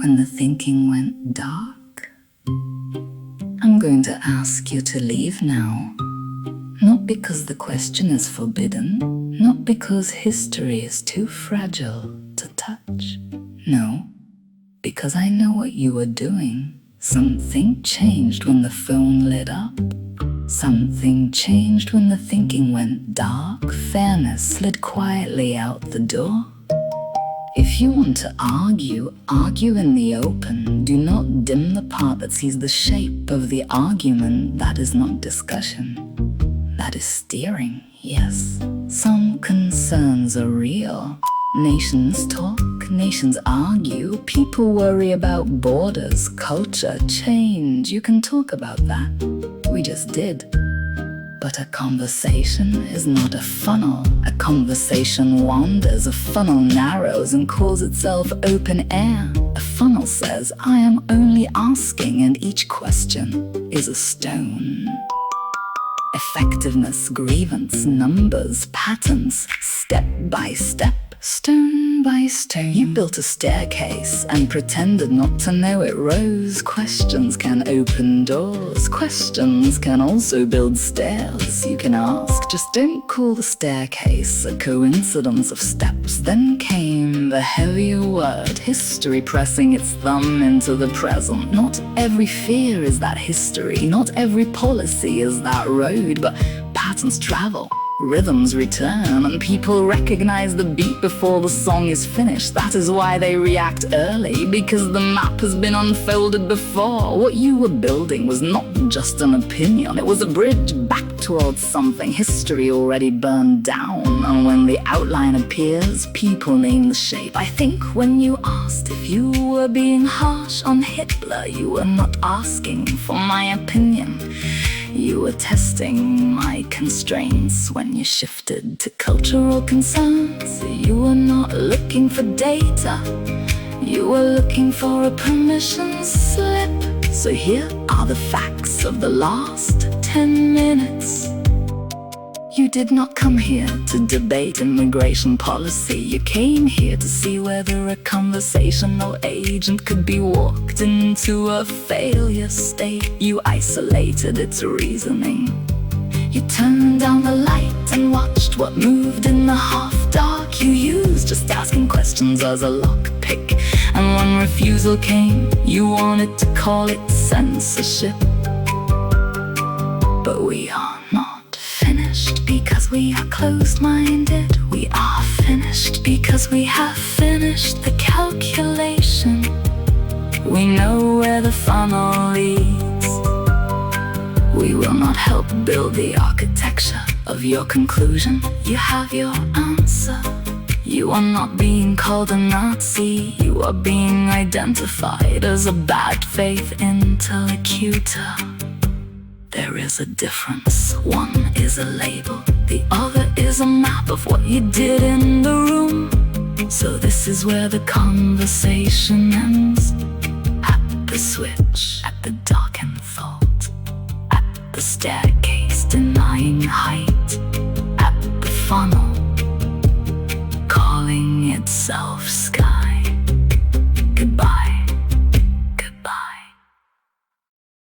when the thinking went dark? I'm going to ask you to leave now. Not because the question is forbidden, not because history is too fragile to touch. No, because I know what you were doing. Something changed when the phone lit up. Something changed when the thinking went dark. Fairness slid quietly out the door. If you want to argue, argue in the open. Do not dim the part that sees the shape of the argument. That is not discussion. That is steering, yes. Some concerns are real. Nations talk, nations argue. People worry about borders, culture, change. You can talk about that. We just did. But a conversation is not a funnel. A conversation wanders, a funnel narrows and calls itself open air. A funnel says, I am only asking, and each question is a stone. Effectiveness, grievance, numbers, patterns, step by step, stone by stone. You built a staircase and pretended not to know it rose. Questions can open doors. Questions can also build stairs. You can ask, just don't call the staircase a coincidence of steps. Then came the heavier word, history pressing its thumb into the present. Not every fear is that history. Not every policy is that road, but patterns travel. Rhythms return, and people recognize the beat before the song is finished. That is why they react early, because the map has been unfolded before. What you were building was not just an opinion, it was a bridge back towards something history already burned down. And when the outline appears, people name the shape. I think when you asked if you were being harsh on Hitler, you were not asking for my opinion. You were testing my constraints. When you shifted to cultural concerns, you were not looking for data. You were looking for a permission slip. So here are the facts of the last 10 minutes. You did not come here to debate immigration policy. You came here to see whether a conversational agent could be walked into a failure state. You isolated its reasoning. You turned down the light and watched what moved in the half-dark. You used just asking questions as a lockpick. And when refusal came, you wanted to call it censorship. But we are not finished because we are closed-minded. We are finished because we have finished the calculation. We know where the funnel leads. We will not help build the architecture of your conclusion. You have your answer. You are not being called a Nazi. You are being identified as a bad faith interlocutor. There is a difference. One is a label, the other is a map of what you did in the room. So this is where the conversation ends. At the switch, at the darkened vault, at the staircase denying height, at the funnel calling itself